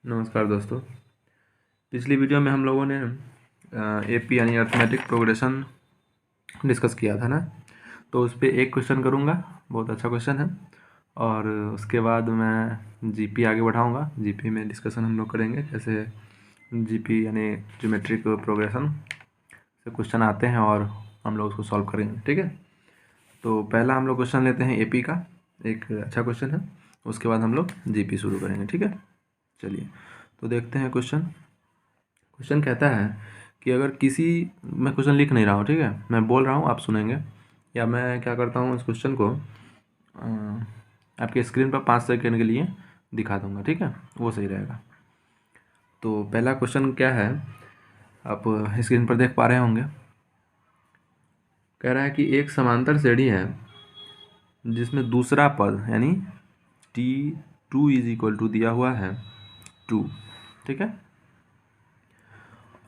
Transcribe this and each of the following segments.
नमस्कार दोस्तों। पिछली वीडियो में हम लोगों ने एपी यानी अर्थमेटिक प्रोग्रेशन डिस्कस किया था ना, तो उस पर एक क्वेश्चन करूँगा, बहुत अच्छा क्वेश्चन है। और उसके बाद मैं जीपी आगे बढ़ाऊँगा। जीपी में डिस्कशन हम लोग करेंगे कैसे जीपी यानी ज्योमेट्रिक प्रोग्रेशन से क्वेश्चन आते हैं और हम लोग उसको सॉल्व करेंगे। ठीक है, तो पहला हम लोग क्वेश्चन लेते हैं एपी का, एक अच्छा क्वेश्चन है। उसके बाद हम लोग जीपी शुरू करेंगे। ठीक है, चलिए तो देखते हैं क्वेश्चन। क्वेश्चन कहता है कि अगर किसी, मैं क्वेश्चन लिख नहीं रहा हूँ, ठीक है, मैं बोल रहा हूँ, आप सुनेंगे। या मैं क्या करता हूँ, इस क्वेश्चन को आपके स्क्रीन पर 5 सेकंड के लिए दिखा दूंगा, ठीक है, वो सही रहेगा। तो पहला क्वेश्चन क्या है, आप स्क्रीन पर देख पा रहे होंगे। कह रहा है कि एक समांतर श्रेणी है जिसमें दूसरा पद यानी T2 इज इक्वल टू दिया हुआ है 2, ठीक है,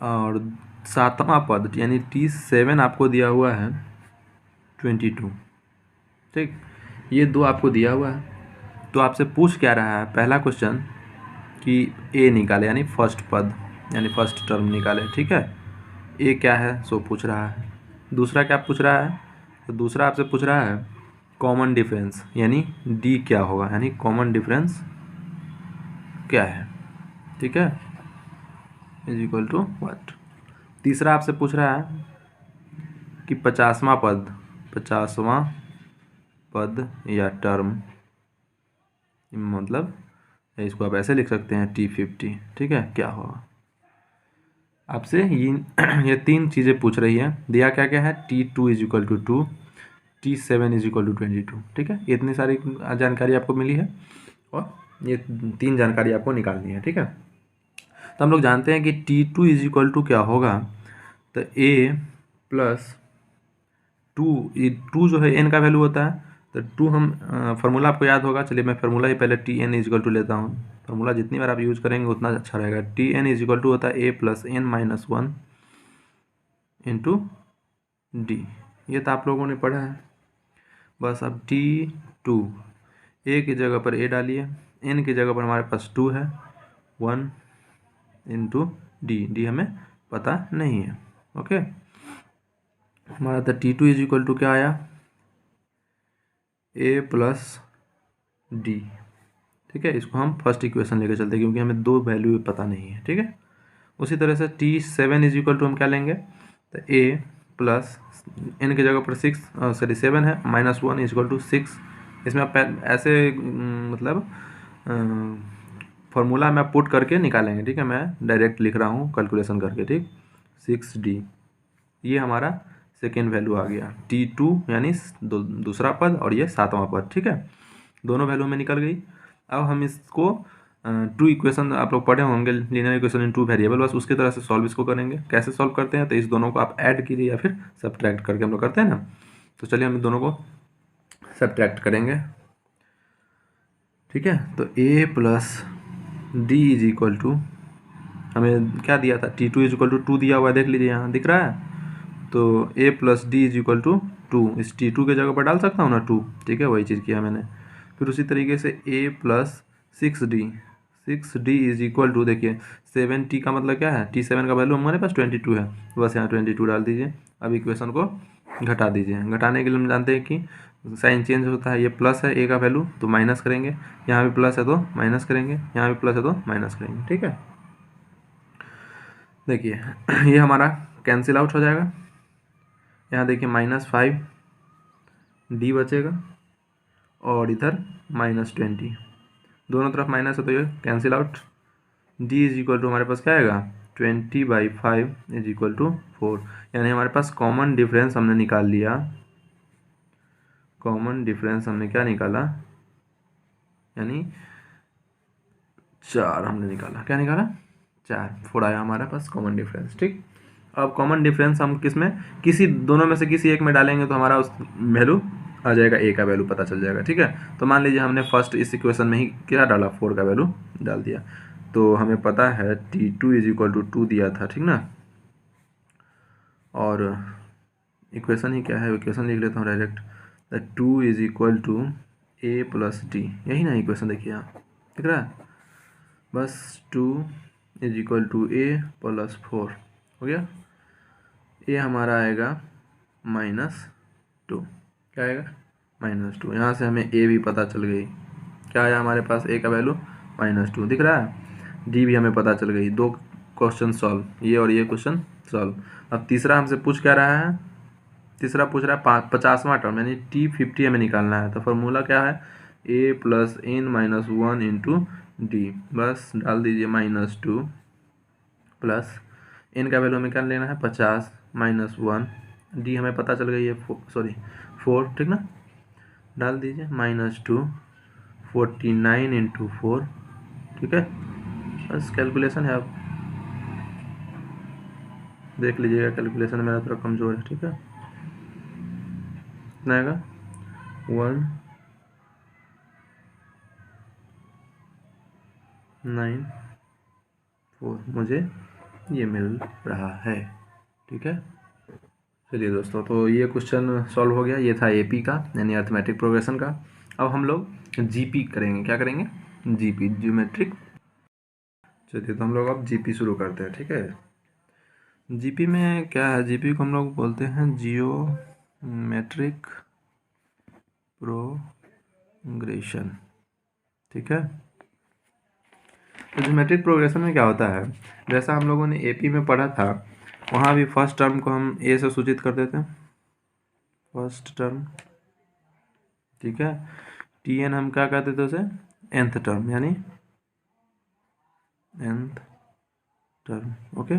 और सातवां पद यानी T7 आपको दिया हुआ है 22, ठीक। ये दो आपको दिया हुआ है, तो आपसे पूछ क्या रहा है, पहला क्वेश्चन कि ए निकाले यानी फर्स्ट पद यानी फर्स्ट टर्म निकाले, ठीक है। ए क्या है सो पूछ रहा है। दूसरा क्या पूछ रहा है, तो दूसरा आपसे पूछ रहा है कॉमन डिफरेंस यानी डी क्या होगा, यानी कॉमन डिफरेंस क्या है, ठीक है, इज इक्वल टू व्हाट। तीसरा आपसे पूछ रहा है कि 50वां पद या टर्म, मतलब इसको आप ऐसे लिख सकते हैं T50, ठीक है, क्या होगा। आपसे ये तीन चीज़ें पूछ रही है। दिया क्या क्या है, T2 is equal to 2, T7 is equal to 22, ठीक है। इतनी सारी जानकारी आपको मिली है और ये तीन जानकारी आपको निकालनी है, ठीक है। तो हम लोग जानते हैं कि T2 इज इक्वल टू क्या होगा, तो A प्लस 2 जो है n का वैल्यू होता है, तो 2 हम फार्मूला आपको याद होगा। चलिए मैं फार्मूला ही पहले Tn इज इक्वल टू लेता हूँ। फार्मूला जितनी बार आप यूज़ करेंगे उतना अच्छा रहेगा। Tn इज इक्वल टू होता है a plus n minus 1 into D. ये तो आप लोगों ने पढ़ा है। बस अब T2 a की जगह पर a डालिए, n की जगह पर हमारे पास 2 है, 1 इंटू डी हमें पता नहीं है। ओके, हमारा तो T2 इज इक्वल टू क्या आया, a प्लस डी, ठीक है। इसको हम फर्स्ट इक्वेशन लेके चलते हैं क्योंकि हमें दो वैल्यू पता नहीं है, ठीक है। उसी तरह से T7 इज इक्वल टू हम क्या लेंगे, तो a प्लस n की जगह पर 7 है, माइनस 1 इज इक्वल टू 6। इसमें आप ऐसे मतलब फॉर्मूला में आप पुट करके निकालेंगे, ठीक है। मैं डायरेक्ट लिख रहा हूँ कैलकुलेशन करके, ठीक। 6D, ये हमारा सेकेंड वैल्यू आ गया। T2 यानी दूसरा पद और ये सातवां पद, ठीक है। दोनों वैल्यू में निकल गई। अब हम इसको टू इक्वेशन आप लोग पढ़े होंगे, linear equation in two variable, बस उसके तरह से सॉल्व इसको करेंगे। कैसे सॉल्व करते हैं, तो इस दोनों को आप ऐड कीजिए या फिर सब्ट्रैक्ट करके हम लोग करते हैं ना। तो चलिए हम इन दोनों को सब्ट्रैक्ट करेंगे, ठीक है। तो a plus D is equal to, हमें क्या दिया था, T2 इज इक्वल टू 2 दिया हुआ है, देख लीजिए यहाँ दिख रहा है। तो a plus D is equal to 2, इस T2 के जगह पर डाल सकता हूँ ना 2, ठीक है, वही चीज़ किया मैंने। फिर उसी तरीके से a plus 6D is equal to, देखिए 7T का मतलब क्या है, T7 का वैल्यू हमारे पास 22 है, बस यहाँ 22 डाल दीजिए। अब इक्वेशन को घटा दीजिए। घटाने के लिए हम जानते हैं कि साइन चेंज होता है, ये प्लस है a का वैल्यू तो माइनस करेंगे, यहाँ भी प्लस है तो माइनस करेंगे, यहाँ भी प्लस है तो माइनस करेंगे, ठीक है। देखिए ये हमारा कैंसिल आउट हो जाएगा। यहाँ देखिए -5D बचेगा और इधर -20, दोनों तरफ माइनस है तो ये cancel out. d is equal to हमारे पास क्या आएगा, 20/5 इज इक्वल टू 4, यानी हमारे पास कॉमन डिफरेंस हमने निकाल लिया। कॉमन डिफरेंस हमने क्या निकाला, यानी 4 हमने निकाला। क्या निकाला, 4 आया हमारे पास कॉमन डिफरेंस, ठीक। अब कॉमन डिफरेंस हम किस में, किसी दोनों में से किसी एक में डालेंगे तो हमारा उस वैल्यू आ जाएगा, a का वैल्यू पता चल जाएगा, ठीक है। तो मान लीजिए हमने फर्स्ट इस इक्वेशन में ही क्या डाला, 4 का वैल्यू डाल दिया, तो हमें पता है T2 इज इक्वल टू 2 दिया था, ठीक ना। और इक्वेशन ही क्या है, इक्वेशन लिख लेता हूँ direct, 2 is equal to a plus D, यही ना इक्वेशन, देखिए यहाँ दिख रहा है। बस 2 is equal to A plus 4 हो गया। ये हमारा आएगा -2। क्या आएगा? -2। यहाँ से हमें ए भी पता चल गई। क्या आया हमारे पास? ए का वैल्यू -2 दिख रहा है। डी भी हमें पता चल गई। 2 क्वेश्चन सॉल्व, ये और ये क्वेश्चन सॉल्व। अब तीसरा हमसे पूछ क्या रहा है? तीसरा पूछ रहा है 50वां टर्म यानी T50 हमें निकालना है। तो फॉर्मूला क्या है? a plus n minus 1 into D. बस डाल दीजिए -2 प्लस n का वैल्यू हमें क्या लेना है? 50 माइनस 1, डी हमें पता चल गई है 4, ठीक ना। डाल दीजिए -2 49 इंटू 4, ठीक है। बस कैलकुलेशन है, आप देख लीजिएगा। कैलकुलेशन मेरा थोड़ा कमज़ोर है, ठीक है। कितना आएगा? 194 मुझे ये मिल रहा है, ठीक है। चलिए दोस्तों, तो ये क्वेश्चन सॉल्व हो गया। ये था एपी का यानी अर्थमेटिक प्रोग्रेशन का। अब हम लोग जीपी करेंगे। क्या करेंगे? GP, geometric. चलिए, तो हम लोग अब जीपी शुरू करते हैं, ठीक है। जीपी में क्या है? जीपी को हम लोग बोलते हैं जियोमेट्रिक प्रोग्रेशन, ठीक है। तो ज्योमेट्रिक प्रोग्रेशन में क्या होता है? जैसा हम लोगों ने एपी में पढ़ा था, वहाँ भी फर्स्ट टर्म को हम ए से सूचित कर देते हैं, फर्स्ट टर्म, ठीक है। टी एन हम क्या कहते थे उसे? nth टर्म, यानी nth टर्म, ओके।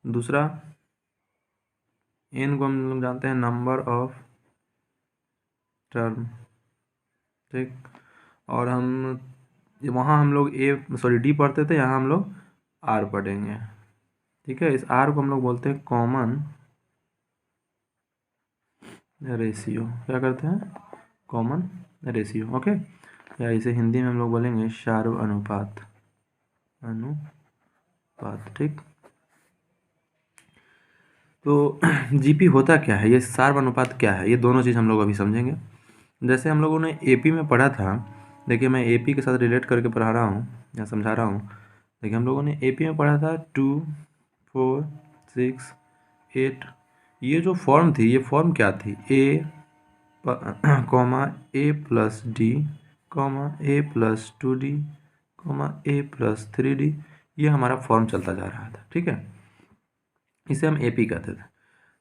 दूसरा एन को हम लोग जानते हैं नंबर ऑफ टर्म, ठीक। और हम वहाँ हम लोग डी पढ़ते थे, यहाँ हम लोग आर पढ़ेंगे, ठीक है। इस आर को हम लोग बोलते हैं कॉमन रेशियो। क्या करते हैं? Common ratio, okay. या इसे हिंदी में हम लोग बोलेंगे सार्व अनुपात, ठीक। तो जीपी होता क्या है, ये सार्व अनुपात क्या है, ये दोनों चीज़ हम लोग अभी समझेंगे। जैसे हम लोगों ने एपी में पढ़ा था, देखिए मैं एपी के साथ रिलेट करके पढ़ा रहा हूँ या समझा रहा हूँ। देखिए हम लोगों ने एपी में पढ़ा था 2 4 6 8। ये जो फॉर्म थी, ये फॉर्म क्या थी? ए कॉमा ए प्लस डी कॉमा ए प्लस 2d कॉमा ए प्लस 3d। ये हमारा फॉर्म चलता जा रहा था, ठीक है। इसे हम एपी कहते थे।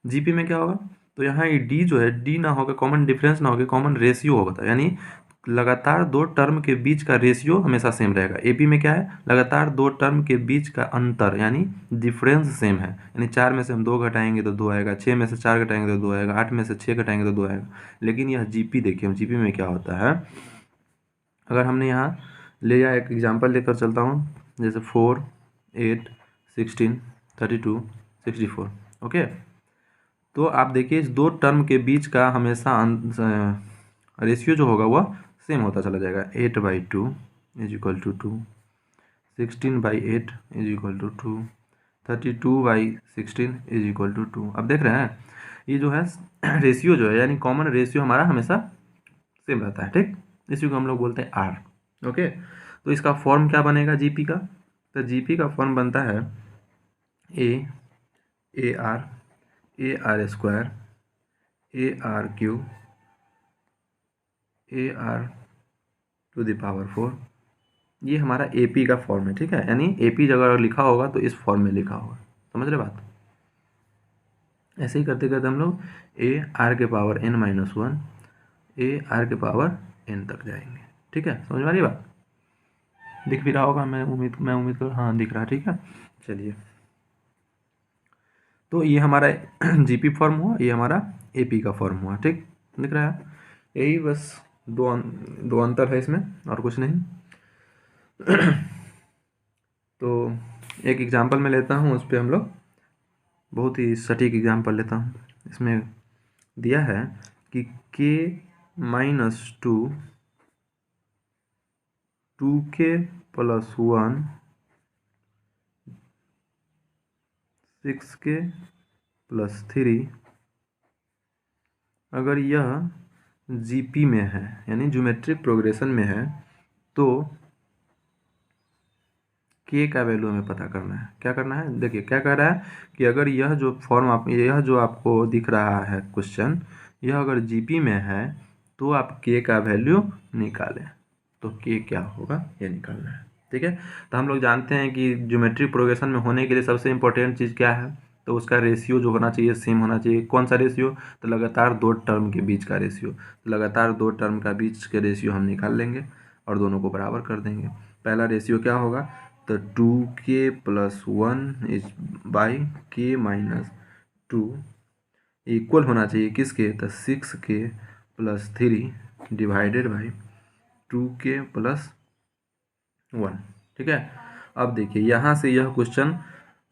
जीपी में क्या होगा? तो यहाँ ये डी जो है, डी ना होगा, कॉमन डिफरेंस ना होगा, कॉमन रेशियो होगा, यानी लगातार 2 टर्म के बीच का रेशियो हमेशा सेम रहेगा। एपी में क्या है? लगातार 2 टर्म के बीच का अंतर यानी डिफरेंस सेम है। यानी 4 में से हम 2 घटाएंगे तो 2 आएगा, 6 में से 4 घटाएंगे तो 2 आएगा, 8 में से 6 घटाएंगे तो 2 आएगा। लेकिन यह जीपी देखिए, जीपी में क्या होता है? अगर हमने यहाँ ले जाए, एक एग्जाम्पल लेकर चलता हूँ, जैसे 4 8 16 32 64, ओके। तो आप देखिए इस 2 टर्म के बीच का हमेशा रेशियो जो होगा वह सेम होता चला जाएगा। 8/2 is equal to 2, 16/8 is equal to 2, 32/16 is equal to 2। अब देख रहे हैं ये जो है रेशियो जो है, यानी कॉमन रेशियो हमारा हमेशा सेम रहता है, ठीक। इसी को हम लोग बोलते हैं आर, ओके। तो इसका फॉर्म क्या बनेगा जीपी का? तो जीपी का फॉर्म बनता है A are square AR³ AR⁴। ये हमारा एपी का फॉर्म है, ठीक है। यानी एपी अगर लिखा होगा तो इस फॉर्म में लिखा होगा, समझ रहे बात। ऐसे ही करते करते हम लोग AR⁴n-1 AR⁴n तक जाएंगे, ठीक है। समझ में आ रही बात? दिख भी रहा होगा, मैं उम्मीद कर, हाँ दिख रहा है, ठीक है। चलिए, तो ये हमारा जीपी फॉर्म हुआ, ये हमारा एपी का फॉर्म हुआ, ठीक। दिख रहा है? यही बस दो अंतर है इसमें, और कुछ नहीं। तो एक एग्जांपल मैं लेता हूँ, उस पर हम लोग बहुत ही सटीक एग्जांपल लेता हूँ। इसमें दिया है कि k-2 2k+1 6k+3 अगर यह जीपी में है, यानी ज्योमेट्रिक प्रोग्रेशन में है, तो के का वैल्यू हमें पता करना है। क्या करना है, देखिए क्या कह रहा है कि अगर यह जो फॉर्म यह जो आपको दिख रहा है क्वेश्चन, यह अगर जीपी में है तो आप के का वैल्यू निकालें। तो के क्या होगा ये निकालना है, ठीक है। तो हम लोग जानते हैं कि ज्योमेट्रिक प्रोग्रेशन में होने के लिए सबसे इम्पोर्टेंट चीज़ क्या है, तो उसका रेशियो जो होना चाहिए सेम होना चाहिए। कौन सा रेशियो, तो लगातार दो टर्म के बीच का रेशियो। तो लगातार दो टर्म का बीच के रेशियो हम निकाल लेंगे और दोनों को बराबर कर देंगे। पहला रेशियो क्या होगा, तो 2k+1 इज बाई के माइनस 2 इक्वल होना चाहिए किसके, तो 6k+3 डिवाइडेड बाई 2k+1, ठीक है। अब देखिए यहाँ से यह क्वेश्चन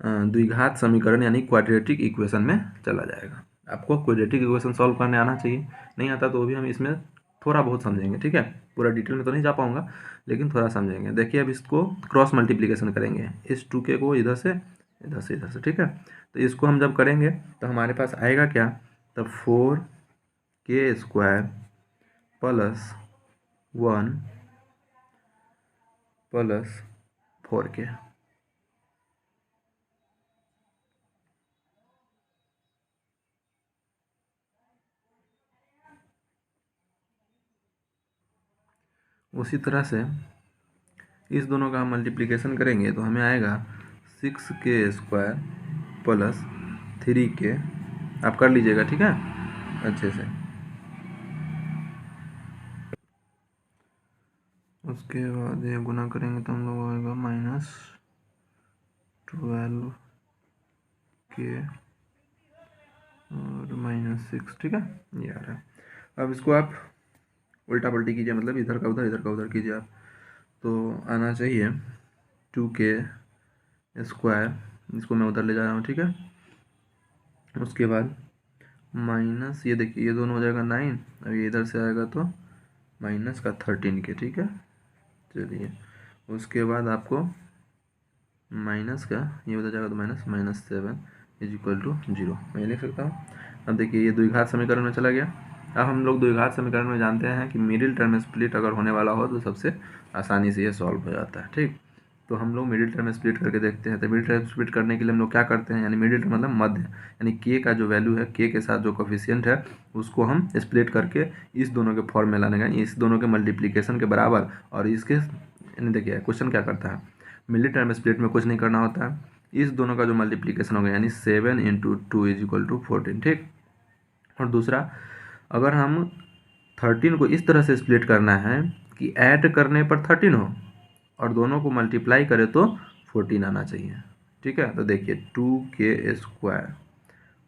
द्विघात समीकरण यानी क्वाड्रेटिक इक्वेशन में चला जाएगा। आपको क्वाड्रेटिक इक्वेशन सॉल्व करने आना चाहिए, नहीं आता तो भी हम इसमें थोड़ा बहुत समझेंगे, ठीक है। पूरा डिटेल में तो नहीं जा पाऊंगा लेकिन थोड़ा समझेंगे। देखिए अब इसको क्रॉस मल्टीप्लिकेशन करेंगे, इस 2k को इधर से इधर से इधर से, ठीक है। तो इसको हम जब करेंगे तो हमारे पास आएगा क्या, तो 4k² + 1 + 4k। उसी तरह से इस दोनों का हम मल्टीप्लिकेशन करेंगे तो हमें आएगा 6k² + 3k। आप कर लीजिएगा, ठीक है, अच्छे से। उसके बाद ये गुना करेंगे तो हम लोग आएगा -12k और -6, ठीक है, ये आ रहा है। अब इसको आप उल्टा पलटी कीजिए, मतलब इधर का उधर इधर का उधर कीजिए आप, तो आना चाहिए 2k², इसको मैं उधर ले जा रहा हूँ, ठीक है। उसके बाद माइनस, ये देखिए ये दोनों हो जाएगा 9, अब ये इधर से आएगा तो -13k, ठीक है। चलिए उसके बाद आपको माइनस का ये उधर जाएगा तो -7 इज इक्वल टू 0, मैं लिख सकता हूँ। अब देखिए ये द्विघात समीकरण में चला गया। अब हम लोग द्विघात समीकरण में जानते हैं कि मिडिल टर्म स्प्लिट अगर होने वाला हो तो सबसे आसानी से ये सॉल्व हो जाता है, ठीक। तो हम लोग मिडिल टर्म स्प्लिट करके देखते हैं। तो मिडिल टर्म स्प्लिट करने के लिए हम लोग क्या करते हैं, यानी मिडिल टर्म मतलब मध्य, यानी के का जो वैल्यू है, के के साथ जो कोफिशिएंट है उसको हम स्प्लिट करके इस दोनों के फॉर्म में लाने का, इस दोनों के मल्टीप्लिकेशन के बराबर। और इसके देखिए क्वेश्चन क्या करता है, मिडिल टर्म स्प्लिट में कुछ नहीं करना होता है, इस दोनों का जो मल्टीप्लिकेशन होगा यानी 7 × 2 इज इक्वल टू 14, ठीक। और दूसरा, अगर हम 13 को इस तरह से स्प्लिट करना है कि ऐड करने पर 13 हो और दोनों को मल्टीप्लाई करें तो 14 आना चाहिए, ठीक है। तो देखिए 2k²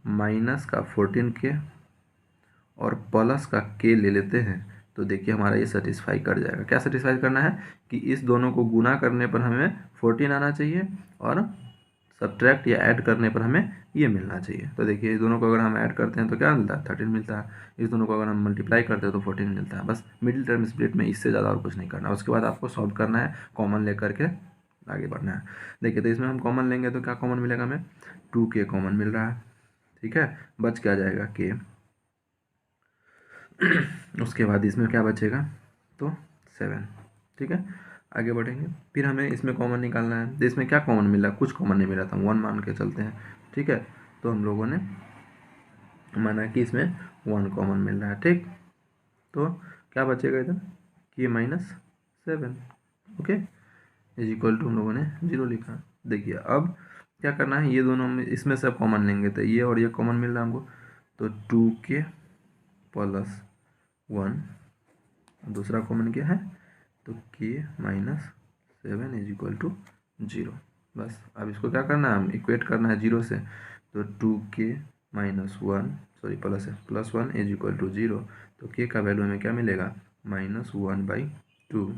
माइनस का 14k और प्लस का k ले लेते हैं, तो देखिए हमारा ये सेटिस्फाई कर जाएगा। क्या सेटिस्फाई करना है कि इस दोनों को गुना करने पर हमें 14 आना चाहिए और सब्ट्रैक्ट या ऐड करने पर हमें ये मिलना चाहिए। तो देखिए इस दोनों को अगर हम ऐड करते हैं तो क्या मिलता है, 13 मिलता है। इस दोनों को अगर हम मल्टीप्लाई करते हैं तो 14 मिलता है। बस मिडिल टर्म स्प्लिट में इससे ज़्यादा और कुछ नहीं करना। उसके बाद आपको सॉल्व करना है, कॉमन लेकर के आगे बढ़ना है। देखिए तो इसमें हम कॉमन लेंगे तो क्या कॉमन मिलेगा, हमें 2k कॉमन मिल रहा है, ठीक है। बच क्या जाएगा k, उसके बाद इसमें क्या बचेगा, तो 7, ठीक है। आगे बढ़ेंगे, फिर हमें इसमें कॉमन निकालना है। तो इसमें क्या कॉमन मिला, कुछ कॉमन नहीं मिला था, 1 मान के चलते हैं, ठीक है। तो हम लोगों ने माना कि इसमें 1 कॉमन मिल रहा है, ठीक। तो क्या बचेगा इधर, कि -7, ओके, इज इक्वल टू हम लोगों ने 0 लिखा। देखिए अब क्या करना है, ये दोनों में इसमें से कॉमन लेंगे तो ये और ये कॉमन मिल रहा है हमको, तो 2k + 1, दूसरा कॉमन क्या है, तो k - 7 इज इक्वल टू 0। बस अब इसको क्या करना है, हम इक्वेट करना है 0 से, तो 2k - 1 sorry +1 is equal to 0। तो k का वैल्यू हमें क्या मिलेगा, -1/2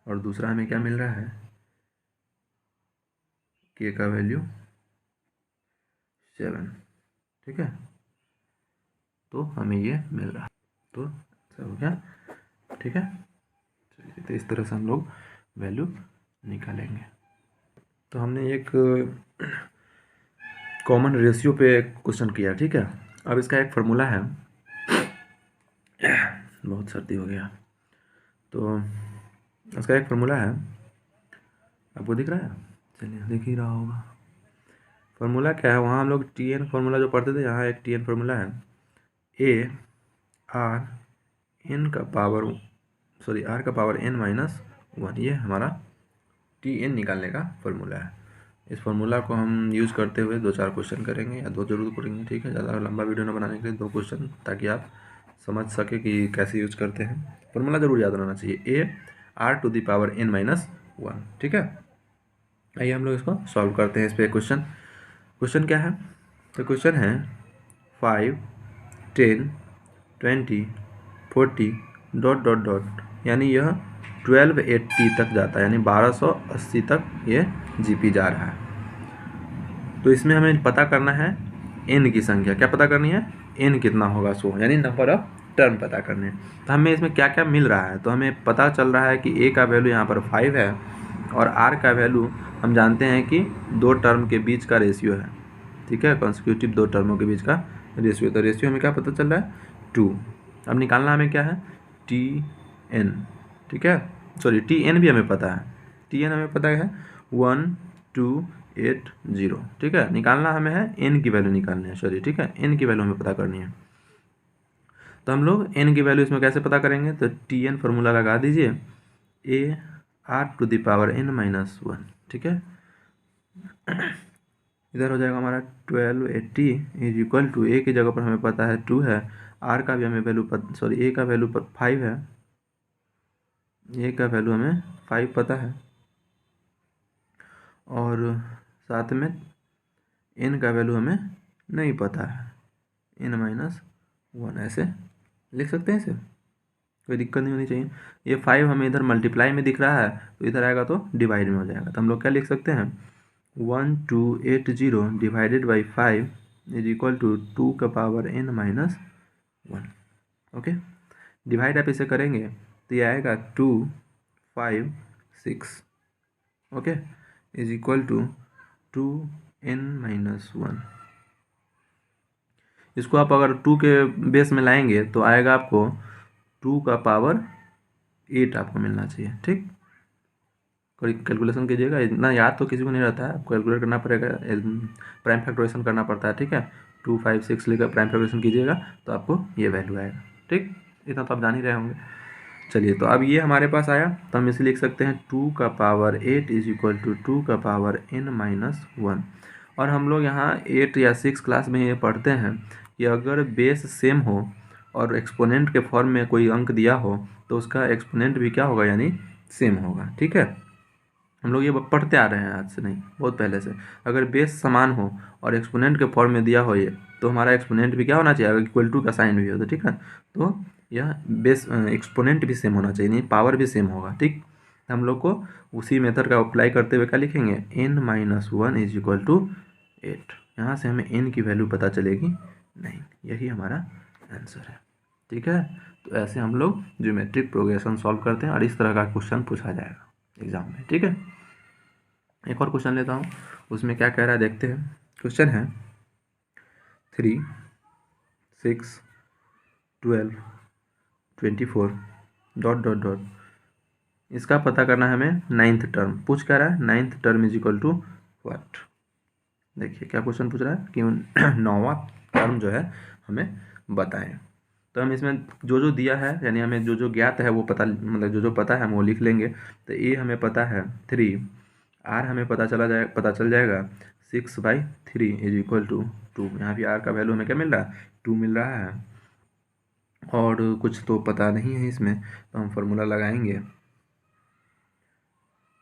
और दूसरा हमें क्या मिल रहा है, k का वैल्यू 7, ठीक है। तो हमें ये मिल रहा है, तो ऐसा हो गया, ठीक है। तो इस तरह से हम लोग वैल्यू निकालेंगे। तो हमने एक कॉमन रेशियो पे क्वेश्चन किया, ठीक है। अब इसका एक फार्मूला है, बहुत सर्दी हो गया, तो इसका एक फार्मूला है आपको दिख रहा है? चलिए दिख ही रहा होगा। फार्मूला क्या है, वहाँ हम लोग टी एन फार्मूला जो पढ़ते थे, यहाँ एक टी एन फार्मूला है, ए आर एन का पावर आर का पावर n माइनस 1, ये हमारा टी एन निकालने का फार्मूला है। इस फार्मूला को हम यूज़ करते हुए 2-4 क्वेश्चन करेंगे, या 2 जरूर करेंगे, ठीक है। ज़्यादा लंबा वीडियो ना बनाने के लिए 2 क्वेश्चन, ताकि आप समझ सके कि कैसे यूज़ करते हैं। फार्मूला जरूर याद रहना चाहिए, A R to the power n minus 1, ठीक है। आइए हम लोग इसको सॉल्व करते हैं। इस पर क्वेश्चन क्या है, तो क्वेश्चन है 5, 10, 20, 40 डॉट डॉट डॉट, यानी यह 1280 तक जाता है, यानी 1280 तक ये जीपी जा रहा है। तो इसमें हमें पता करना है n की संख्या। क्या पता करनी है? n कितना होगा, सो यानी नंबर ऑफ टर्म पता करने हैं। तो हमें इसमें क्या क्या मिल रहा है, तो हमें पता चल रहा है कि a का वैल्यू यहाँ पर 5 है, और r का वैल्यू हम जानते हैं कि 2 टर्म के बीच का रेशियो है, ठीक है, कॉन्सिक्यूटिव 2 टर्मों के बीच का रेशियो। तो रेशियो हमें क्या पता चल रहा है? 2। अब निकालना हमें क्या है? टी एन, ठीक है, टी एन भी हमें पता है, टी एन हमें पता है 1280, ठीक है। निकालना हमें है एन की वैल्यू निकालनी है, ठीक है, एन की वैल्यू हमें पता करनी है। तो हम लोग एन की वैल्यू इसमें कैसे पता करेंगे, तो टी एन फार्मूला लगा दीजिए, A R to the power n minus 1, ठीक है। इधर हो जाएगा हमारा 1280 इज इक्वल टू, ए की जगह पर हमें पता है 2 है, आर का भी हमें वैल्यू ए का वैल्यू 5 है, ए का वैल्यू हमें 5 पता है, और साथ में एन का वैल्यू हमें नहीं पता है, n माइनस 1, ऐसे लिख सकते हैं इसे, कोई दिक्कत नहीं होनी चाहिए। ये 5 हमें इधर मल्टीप्लाई में दिख रहा है, तो इधर आएगा तो डिवाइड में हो जाएगा। तो हम लोग क्या लिख सकते हैं, 1280 divided by 5 is equal to 2 का power n minus 1, okay. Divide आप इसे करेंगे तो ये आएगा 256, okay, is equal to 2n minus 1। इसको आप अगर 2 के बेस में लाएंगे तो आएगा आपको 2 का पावर 8 आपको मिलना चाहिए, ठीक। कैलकुलेशन कीजिएगा, इतना याद तो किसी को नहीं रहता है, आपको कैलकुलेट करना पड़ेगा, प्राइम फैक्टराइजेशन करना पड़ता है, ठीक है। 256 लेकर प्राइम फैक्टराइजेशन कीजिएगा तो आपको ये वैल्यू आएगा, ठीक। इतना तो आप जान ही रहे होंगे। चलिए, तो अब ये हमारे पास आया, तो हम इसे लिख सकते हैं 2 का पावर 8 इज इक्वल टू 2 का पावर n माइनस 1। और हम लोग यहाँ 8 या 6 क्लास में ये पढ़ते हैं कि अगर बेस सेम हो और एक्सपोनेंट के फॉर्म में कोई अंक दिया हो तो उसका एक्सपोनेंट भी क्या होगा, यानी सेम होगा, ठीक है। हम लोग ये पढ़ते आ रहे हैं, आज से नहीं, बहुत पहले से। अगर बेस समान हो और एक्सपोनेंट के फॉर्म में दिया हो ये, तो हमारा एक्सपोनेंट भी क्या होना चाहिए, अगर इक्वल टू का साइन भी हो तो, ठीक है। तो यह बेस एक्सपोनेंट भी सेम होना चाहिए, नहीं पावर भी सेम होगा, ठीक। हम लोग को उसी मेथड का अप्लाई करते हुए क्या लिखेंगे, n minus 1 is equal to 8। यहाँ से हमें n की वैल्यू पता चलेगी 9, यही हमारा आंसर है, ठीक है। तो ऐसे हम लोग ज्योमेट्रिक प्रोग्रेशन सॉल्व करते हैं, और इस तरह का क्वेश्चन पूछा जाएगा एग्जाम में, ठीक है। एक और क्वेश्चन लेता हूँ, उसमें क्या कह रहा है देखते हैं। क्वेश्चन है 3, 6, 12, 24 डॉट डॉट डॉट, इसका पता करना है हमें 9th टर्म। पूछ क्या रहा है, 9th term is equal to what. देखिए क्या क्वेश्चन पूछ रहा है कि 9वां टर्म जो है हमें बताएं। तो हम इसमें जो जो दिया है, यानी हमें जो जो ज्ञात है वो पता, मतलब जो जो पता है हम वो लिख लेंगे। तो ए हमें पता है 3, आर हमें पता चल जाएगा 6/3 इज इक्वल टू 2। यहाँ भी आर का वैल्यू हमें क्या मिल रहा है, 2 मिल रहा है, और कुछ तो पता नहीं है इसमें, तो हम फार्मूला लगाएंगे।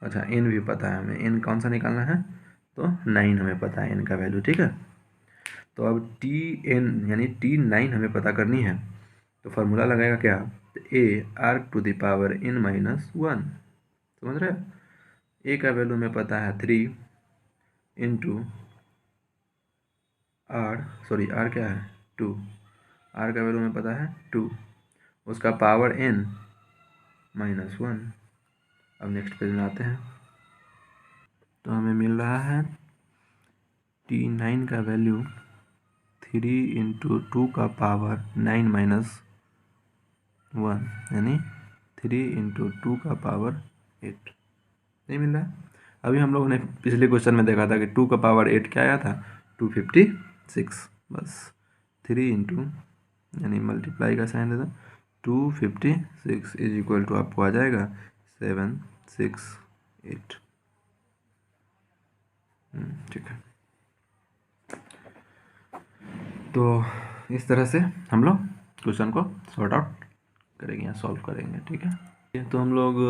अच्छा, एन भी पता है हमें, एन कौन सा निकालना है, तो 9 हमें पता है एन का वैल्यू, ठीक है। तो अब टी एन यानी T9 हमें पता करनी है, तो फार्मूला लगाएगा क्या, A R to the power n minus 1, समझ रहे हैं। ए का वैल्यू हमें पता है 3 इंटू आर क्या है 2, आर का वैल्यू हमें पता है 2, उसका पावर n माइनस 1। अब नेक्स्ट पेज में आते हैं, तो हमें मिल रहा है T9 का वैल्यू 3 इंटू 2 का पावर 9 माइनस 1, यानी 3 इंटू 2 का पावर 8, नहीं मिल रहा है। अभी हम लोगों ने पिछले क्वेश्चन में देखा था कि 2 का पावर 8 क्या आया था, 256। बस 3 इंटू यानी मल्टीप्लाई का साइन देता, 256 इज इक्वल टू आपको आ जाएगा 768। ठीक है, तो इस तरह से हम लोग क्वेश्चन को सॉर्ट आउट करेंगे या सॉल्व करेंगे। ठीक है, तो हम लोग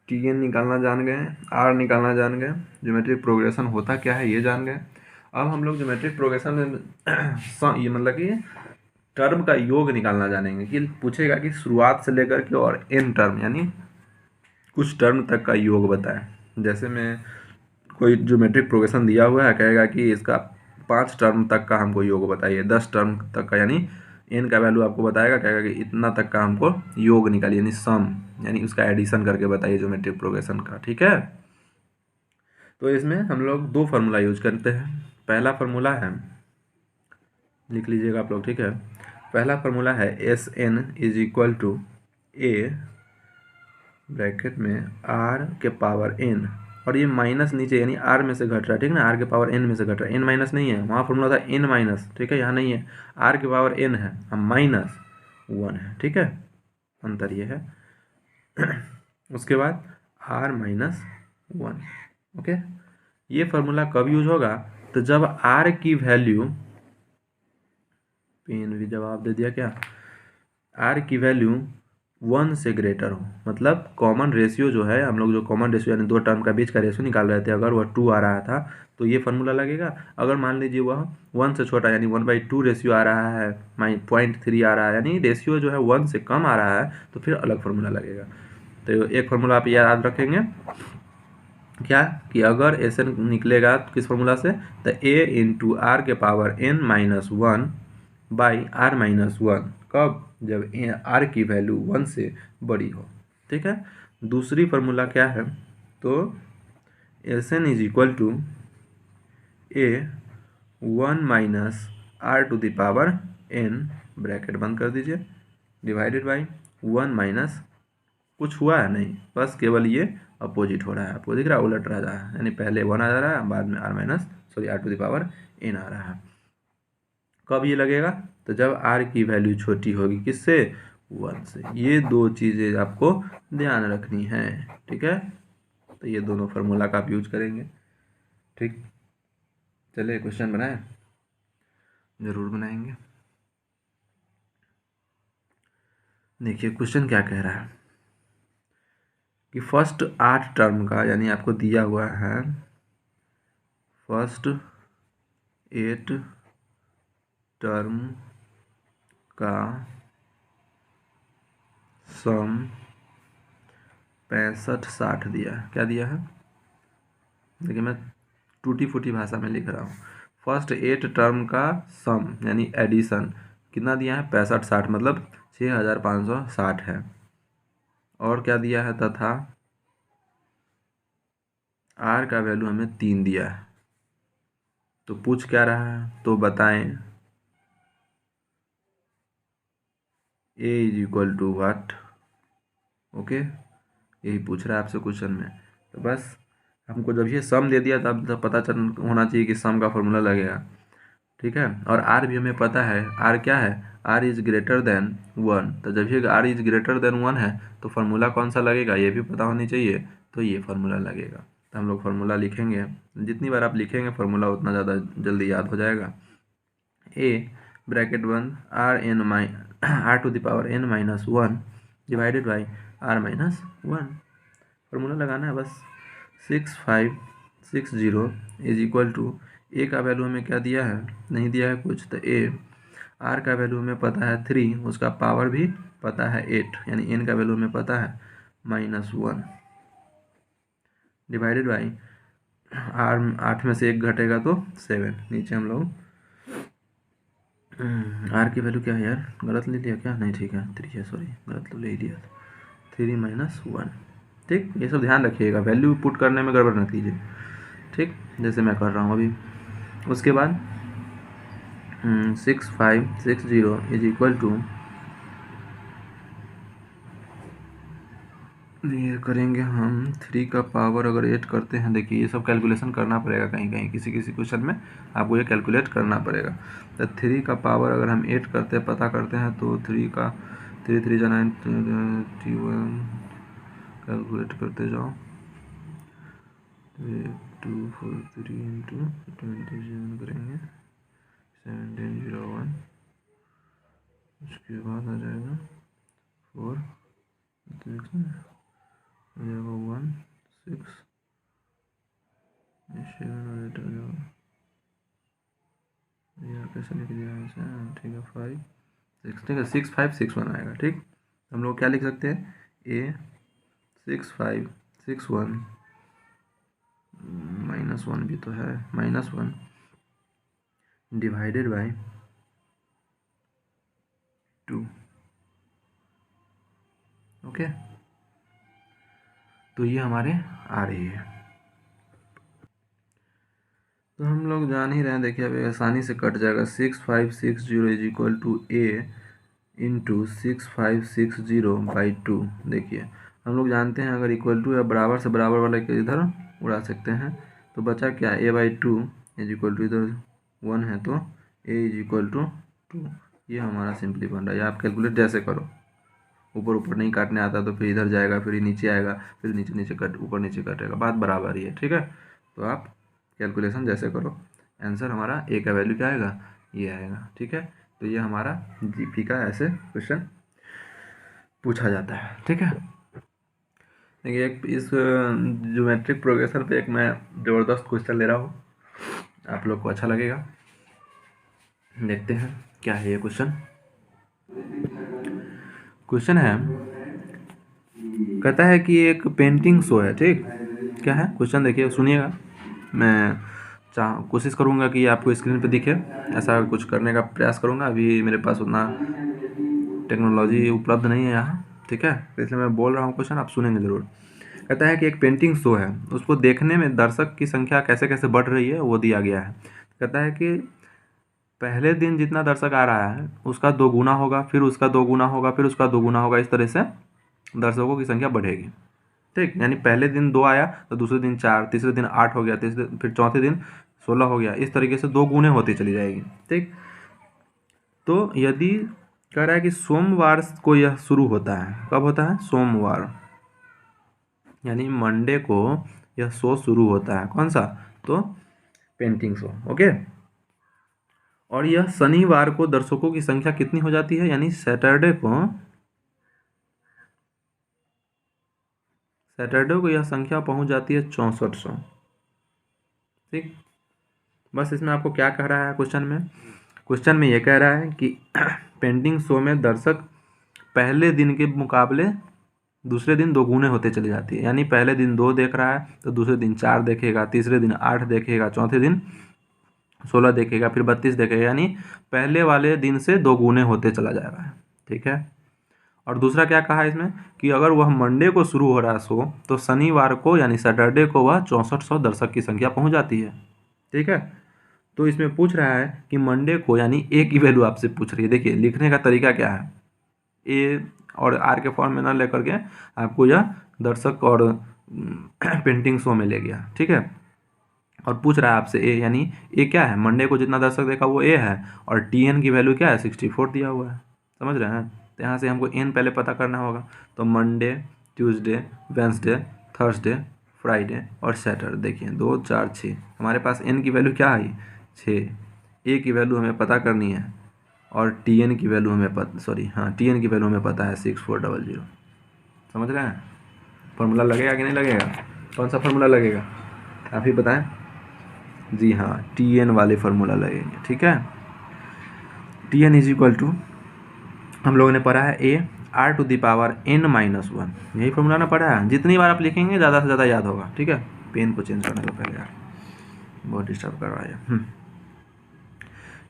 टी एन निकालना जान गए, आर निकालना जान गए, ज्योमेट्रिक प्रोग्रेशन होता क्या है ये जान गए। अब हम लोग ज्योमेट्रिक प्रोग्रेशन में ये मतलब कि टर्म का योग निकालना जानेंगे कि पूछेगा कि शुरुआत से लेकर के और एन टर्म यानी कुछ टर्म तक का योग बताएं। जैसे मैं कोई ज्योमेट्रिक प्रोग्रेशन दिया हुआ है, कहेगा कि इसका 5 टर्म तक का हमको योग बताइए, 10 टर्म तक का, यानी एन का वैल्यू आपको बताएगा, कहेगा कि इतना तक का हमको योग निकालिए यानी सम, यानी उसका एडिशन करके बताइए ज्योमेट्रिक प्रोग्रेशन का। ठीक है, तो इसमें हम लोग 2 फार्मूला यूज करते हैं। पहला फार्मूला है, लिख लीजिएगा आप लोग। ठीक है, पहला फार्मूला है S N is equal to A bracket में आर के पावर एन, और ये माइनस नीचे यानी आर में से घट रहा है। ठीक है ना, आर के पावर एन में से घट रहा है, एन माइनस नहीं है, वहाँ फॉर्मूला था एन माइनस। ठीक है, यहाँ नहीं है, आर के पावर एन है, हम -1 है। ठीक है, अंतर ये है। उसके बाद r-1। ओके, ये फार्मूला कब यूज होगा, तो जब r की वैल्यू, पेन भी जवाब दे दिया क्या, r की वैल्यू 1 से ग्रेटर हो, मतलब कॉमन रेशियो जो है, हम लोग जो कॉमन रेशियो यानी 2 टर्म का बीच का रेशियो निकाल रहे थे, अगर वह 2 आ रहा था तो ये फार्मूला लगेगा। अगर मान लीजिए वह 1 से छोटा यानी 1/2 रेशियो आ रहा है, 0.3 आ रहा है, यानी रेशियो जो है 1 से कम आ रहा है, तो फिर अलग फार्मूला लगेगा। तो एक फार्मूला आप याद रखेंगे क्या, कि अगर एस एन निकलेगा तो किस फार्मूला से, तो a इंटू आर के पावर n-1 बाई r-1, कब, जब r की वैल्यू 1 से बड़ी हो। ठीक है, दूसरी फार्मूला क्या है, तो S N is equal to a 1 minus R to the power n, bracket बंद कर दीजिए, डिवाइडेड बाई 1 माइनस, कुछ हुआ है नहीं, बस केवल ये अपोजिट हो रहा है, आपको दिख रहा है, उलट रहा है, यानी पहले 1 आ जा रहा है, बाद में R to the power n आ रहा है। कब ये लगेगा, तो जब r की वैल्यू छोटी होगी, किससे, 1 से। ये 2 चीज़ें आपको ध्यान रखनी है। ठीक है, तो ये दोनों फार्मूला का आप यूज करेंगे। ठीक, चलिए क्वेश्चन बनाएं, जरूर बनाएंगे। देखिए क्वेश्चन क्या कह रहा है कि फर्स्ट 8 टर्म का, यानी आपको दिया हुआ है फर्स्ट 8 टर्म का सम 65-60 दिया है। क्या दिया है, देखिए मैं टूटी फूटी भाषा में लिख रहा हूँ। फर्स्ट 8 टर्म का सम यानी एडिशन कितना दिया है, 65-60, मतलब 6560 है। और क्या दिया है, तथा आर का वैल्यू हमें 3 दिया है। तो पूछ क्या रहा है, तो बताएं a is equal to what. Okay, यही पूछ रहा है आपसे क्वेश्चन में। तो बस हमको जब ये सम दे दिया तब पता चल होना चाहिए कि सम का फॉर्मूला लगेगा। ठीक है, और आर भी हमें पता है, आर क्या है, आर इज ग्रेटर देन 1। तो जब ये आर इज ग्रेटर देन 1 है तो फार्मूला कौन सा लगेगा ये भी पता होनी चाहिए, तो ये फार्मूला लगेगा। तो हम लोग फार्मूला लिखेंगे, जितनी बार आप लिखेंगे फार्मूला उतना ज़्यादा जल्दी याद हो जाएगा। A bracket 1 r to the power n-1 divided by r-1, formula लगाना है बस। 6560 इज इक्वल टू, ए का वैल्यू हमें क्या दिया है, नहीं दिया है कुछ, तो ए, आर का वैल्यू हमें पता है 3, उसका पावर भी पता है 8, यानी एन का वैल्यू हमें पता है -1, डिवाइडेड बाई आर, 8 में से 1 घटेगा तो 7, नीचे हम लोग आर की वैल्यू क्या है यार, गलत ले लिया क्या, नहीं ठीक है 3 है, सॉरी गलत ले लिया, 3-1। ठीक, ये सब ध्यान रखिएगा, वैल्यू पुट करने में गड़बड़ न कीजिए। ठीक, जैसे मैं कर रहा हूँ अभी। उसके बाद 6560 इज इक्वल टू ये करेंगे हम 3 का पावर अगर 8 करते हैं, देखिए ये सब कैलकुलेशन करना पड़ेगा, कहीं कहीं किसी किसी क्वेश्चन में आपको ये कैलकुलेट करना पड़ेगा। तो 3 का पावर अगर हम 8 करते पता करते हैं तो 3 का 3 3 जा 9 कैलकुलेट करते जाओ, 2 4 3 इंटू 27 करेंगे 1701, उसके बाद आ जाएगा 4 1 6 7 और 8 आ जाएगा, यार कैसे लिख दिया है इसे, ठीक है 5 6, ठीक है 6 5 6 1 आएगा। ठीक, हम लोग क्या लिख सकते हैं, ए 6 5 6 1 -1 भी तो है, -1 डिवाइडेड बाय 2। ओके, तो ये हमारे आ रही है। तो हम लोग जान ही रहे हैं, देखिए अभी आसानी से कट जाएगा। 6560 is equal to A into 6560/2। देखिए हम लोग जानते हैं अगर इक्वल टू या बराबर से बराबर वाले के इधर उड़ा सकते हैं, तो बचा क्या, a/2 इज इक्वल टू, इधर 1 है तो a इज इक्वल टू 2। ये हमारा सिंपली बन रहा है। आप कैलकुलेट जैसे करो, ऊपर ऊपर नहीं काटने आता तो फिर इधर जाएगा, फिर नीचे आएगा, फिर नीचे नीचे कट, ऊपर नीचे कटेगा, बात बराबर ही है। ठीक है, तो आप कैलकुलेशन जैसे करो, आंसर हमारा ए का वैल्यू क्या आएगा, ये आएगा। ठीक है, तो ये हमारा जीपी का ऐसे क्वेश्चन पूछा जाता है। ठीक है, देखिए एक इस ज्योमेट्रिक प्रोग्रेशन पे एक मैं ज़बरदस्त क्वेश्चन ले रहा हूँ, आप लोग को अच्छा लगेगा। देखते हैं क्या है ये क्वेश्चन। क्वेश्चन है, कहता है कि एक पेंटिंग शो है। ठीक, क्या है क्वेश्चन, देखिए सुनिएगा, मैं कोशिश करूँगा कि आपको स्क्रीन पे दिखे, ऐसा कुछ करने का प्रयास करूँगा। अभी मेरे पास उतना टेक्नोलॉजी उपलब्ध नहीं है यहाँ। ठीक है, तो इसलिए मैं बोल रहा हूँ क्वेश्चन, आप सुनेंगे ज़रूर। कहता है कि एक पेंटिंग शो है, उसको देखने में दर्शक की संख्या कैसे कैसे बढ़ रही है वो दिया गया है। कहता है कि पहले दिन जितना दर्शक आ रहा है उसका 2 गुना होगा, फिर उसका 2 गुना होगा, फिर उसका 2 गुना होगा, इस तरह से दर्शकों की संख्या बढ़ेगी। ठीक, यानी पहले दिन 2 आया तो दूसरे दिन 4, तीसरे दिन 8 हो गया, तीसरे फिर चौथे दिन 16 हो गया, इस तरीके से 2 गुने होती चली जाएगी। ठीक, तो यदि कह रहा है कि सोमवार को यह शुरू होता है, कब होता है, सोमवार, यानी मंडे को यह शो शुरू होता है। कौन सा, तो पेंटिंग शो। ओके, और यह शनिवार को दर्शकों की संख्या कितनी हो जाती है, यानी सैटरडे को यह संख्या पहुंच जाती है 6400। ठीक, बस इसमें आपको क्या कह रहा है क्वेश्चन में ये कह रहा है कि पेंटिंग शो में दर्शक पहले दिन के मुकाबले दूसरे दिन 2 गुने होते चली जाती है। यानी पहले दिन 2 देख रहा है तो दूसरे दिन 4 देखेगा, तीसरे दिन 8 देखेगा, चौथे दिन 16 देखेगा, फिर 32 देखेगा, यानी पहले वाले दिन से 2 गुने होते चला जाएगा। ठीक है, और दूसरा क्या कहा है इसमें कि अगर वह मंडे को शुरू हो रहा है शो, तो शनिवार को यानी सैटरडे को वह 6400 दर्शक की संख्या पहुंच जाती है। ठीक है, तो इसमें पूछ रहा है कि मंडे को, यानी ए की वैल्यू आपसे पूछ रही है। देखिए लिखने का तरीका क्या है, ए और आर के फॉर्म में ना लेकर के आपको यह दर्शक और पेंटिंग शो में ले गया। ठीक है, और पूछ रहा है आपसे ए, यानी ए क्या है, मंडे को जितना दर्शक देखा वो ए है, और टी एन की वैल्यू क्या है, 64 दिया हुआ है। समझ रहे हैं, तो यहाँ से हमको एन पहले पता करना होगा। तो Monday, Tuesday, Wednesday, Thursday, Friday और सैटरडे, देखिए 2 4 6, हमारे पास एन की वैल्यू क्या आई, 6। ए की वैल्यू हमें पता करनी है, और टी एन की वैल्यू हमें टी एन की वैल्यू हमें पता है 6400। समझ रहे हैं, फॉर्मूला लगेगा कि नहीं लगेगा, कौन सा फॉर्मूला लगेगा आप ही बताएं। जी हाँ, टी एन वाले फार्मूला लगेंगे। ठीक है, T N is equal to, हम लोगों ने पढ़ा है A R to the power n minus 1, यही फार्मूला ना पढ़ा है। जितनी बार आप लिखेंगे ज़्यादा से ज़्यादा याद होगा। ठीक है, पेन को चेंज करने को पहले यार, बहुत डिस्टर्ब कर रहा है।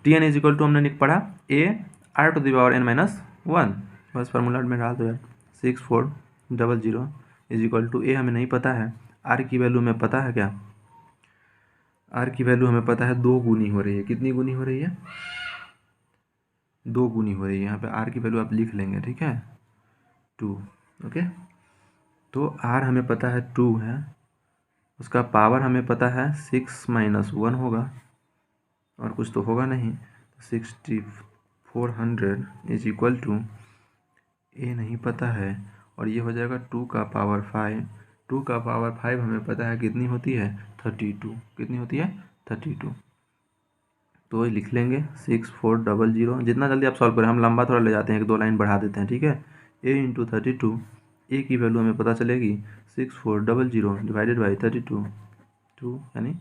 T N is equal to हमने पढ़ा A R to the power n minus 1, बस फार्मूला में डाल दो यार, 6400 इज इक्वल टू ए हमें नहीं पता है, आर की वैल्यू हमें पता है क्या, आर की वैल्यू हमें पता है 2 गुनी हो रही है। कितनी गुनी हो रही है, 2 गुनी हो रही है। यहाँ पे आर की वैल्यू आप लिख लेंगे। ठीक है, 2। ओके, तो r हमें पता है 2 है, उसका पावर हमें पता है 6 - 1 होगा, और कुछ तो होगा नहीं। 6400 इज इक्वल टू, ए नहीं पता है, और ये हो जाएगा 2 का पावर 5। 2 का पावर 5 हमें पता है कितनी होती है, 32। कितनी होती है, 32। तो लिख लेंगे 6400। जितना जल्दी आप सॉल्व करें, हम लंबा थोड़ा ले जाते हैं, 1-2 लाइन बढ़ा देते हैं, ठीक है। a इंटू 32, ए की वैल्यू हमें पता चलेगी 6400 डिवाइडेड बाई 32, 2 यानी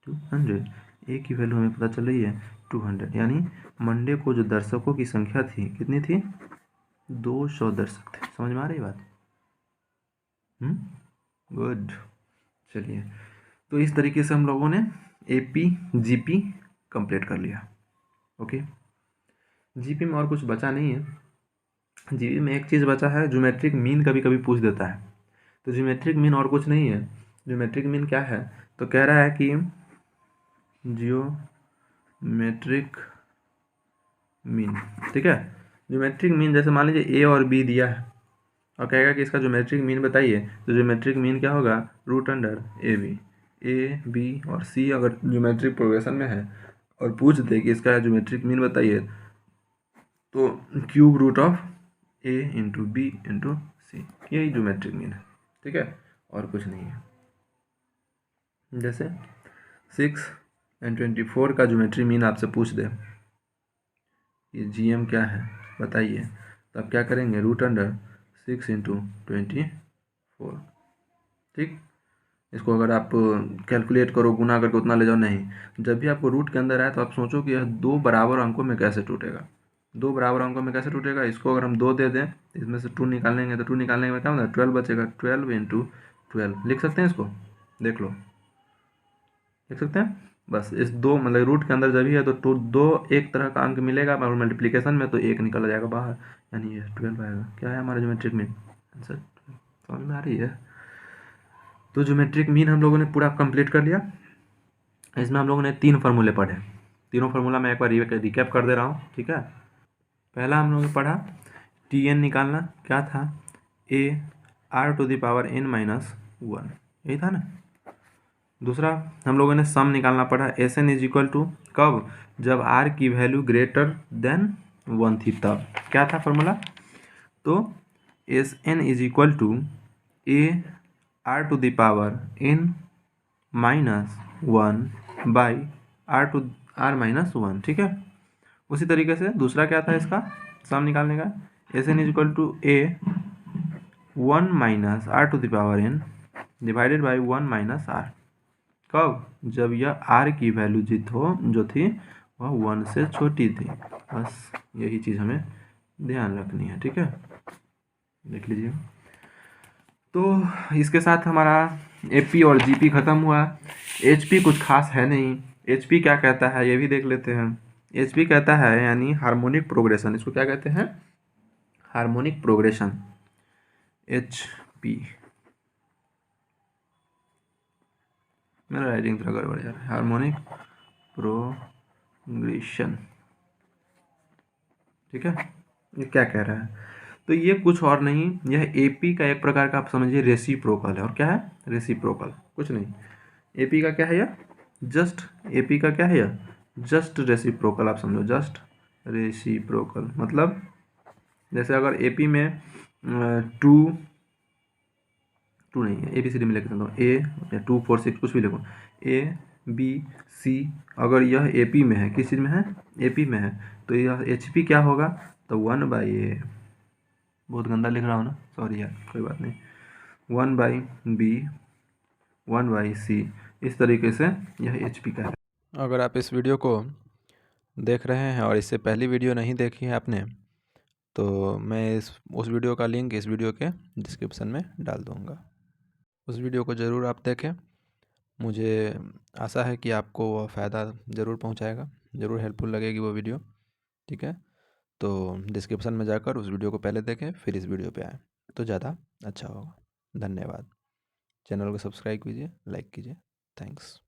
200। ए की वैल्यू हमें पता चल रही है 200, यानी मंडे को जो दर्शकों की संख्या थी कितनी थी, 200 दर्शक थे। समझ में आ रही बात? गुड। चलिए, तो इस तरीके से हम लोगों ने AP GP कंप्लीट कर लिया। ओके, GP में और कुछ बचा नहीं है। GP में एक चीज़ बचा है, ज्योमेट्रिक मीन कभी कभी पूछ देता है। तो ज्योमेट्रिक मीन और कुछ नहीं है। ज्योमेट्रिक मीन क्या है, तो कह रहा है कि जियोमेट्रिक मीन, ठीक है। ज्योमेट्रिक मीन जैसे मान लीजिए A और B दिया है और कहेगा कि इसका ज्योमेट्रिक मीन बताइए, तो ज्योमेट्रिक मीन क्या होगा, √अंडर A B और C अगर ज्योमेट्रिक प्रोग्रेशन में है और पूछ दे कि इसका ज्योमेट्रिक मीन बताइए, तो cube root of A into B into C, यही ज्योमेट्रिक मीन है, ठीक है, और कुछ नहीं है। जैसे 6 और 24 का ज्योमेट्रिक मीन आपसे पूछ दे, ये GM क्या है बताइए, तो आप क्या करेंगे, √6 इंटू 24, ठीक। इसको अगर आप कैलकुलेट करो, गुना करके उतना ले जाओ, नहीं। जब भी आपको रूट के अंदर आए तो आप सोचो कि यह 2 बराबर अंकों में कैसे टूटेगा। 2 बराबर अंकों में कैसे टूटेगा, इसको अगर हम 2 दे दें, इसमें से 2 निकालेंगे, तो 2 निकालने में क्या होगा, 12 बचेगा। 12 इंटू 12 लिख सकते हैं इसको, देख लो, लिख सकते हैं। बस इस 2 मतलब रूट के अंदर जब भी है तो 2 एक तरह का अंक मिलेगा, और मल्टीप्लिकेशन में तो 1 निकल जाएगा बाहर, यानी ये 12 आएगा। क्या है हमारा ज्योमेट्रिक मीन आंसर, समझ में आ रही है? तो ज्योमेट्रिक मीन हम लोगों ने पूरा कंप्लीट कर लिया। इसमें हम लोगों ने 3 फार्मूले पढ़े। तीनों फार्मूला मैं एक बार रिकैप कर दे रहा हूँ, ठीक है। पहला हम लोगों ने पढ़ा TN निकालना, क्या था, AR⁴ यही था ना। दूसरा हम लोगों ने सम निकालना पड़ा, SN इज इक्वल टू, कब, जब R की वैल्यू ग्रेटर देन 1 थी तब। क्या था फार्मूला, तो SN is equal to AR⁴ n-1 by R⁻1, ठीक है। उसी तरीके से दूसरा क्या था इसका सम निकालने का, SN is equal to A1 - R⁴n divided by 1 - R, कब, जब यह R की वैल्यू जो थी वह 1 से छोटी थी। बस यही चीज़ हमें ध्यान रखनी है, ठीक है, देख लीजिए। तो इसके साथ हमारा AP और GP ख़त्म हुआ। HP कुछ खास है नहीं। HP क्या कहता है ये भी देख लेते हैं। HP कहता है यानी हार्मोनिक प्रोग्रेशन, इसको क्या कहते हैं, हार्मोनिक प्रोग्रेशन, HP। मेरा राइटिंग थोड़ा गड़बड़ जा रहा है, हार्मोनिक प्रोग्रेशन, ठीक है। ये क्या कह रहा है, तो ये कुछ और नहीं, यह AP का एक प्रकार का आप समझिए रेसिप्रोकल है। और क्या है, रेसिप्रोकल, कुछ नहीं। AP का क्या है यह, जस्ट, AP का क्या है यह, जस्ट रेसिप्रोकल, आप समझो, जस्ट रेसिप्रोकल। मतलब जैसे अगर AP में 2 नहीं है, ABCD में लेकर चलता हूँ, A या 2 4 6 कुछ भी लिखो, ABC, अगर यह AP में है, किस चीज़ में है, AP में है, तो यह HP क्या होगा, तो 1/A, बहुत गंदा लिख रहा हूँ ना, सॉरी यार, कोई बात नहीं, 1/B 1/C, इस तरीके से यह HP का है। अगर आप इस वीडियो को देख रहे हैं और इससे पहली वीडियो नहीं देखी है आपने, तो मैं उस वीडियो का लिंक इस वीडियो के डिस्क्रिप्शन में डाल दूँगा। उस वीडियो को ज़रूर आप देखें। मुझे आशा है कि आपको वह फ़ायदा ज़रूर पहुंचाएगा, ज़रूर हेल्पफुल लगेगी वो वीडियो, ठीक है। तो डिस्क्रिप्शन में जाकर उस वीडियो को पहले देखें, फिर इस वीडियो पे आएँ, तो ज़्यादा अच्छा होगा। धन्यवाद। चैनल को सब्सक्राइब कीजिए, लाइक कीजिए। थैंक्स।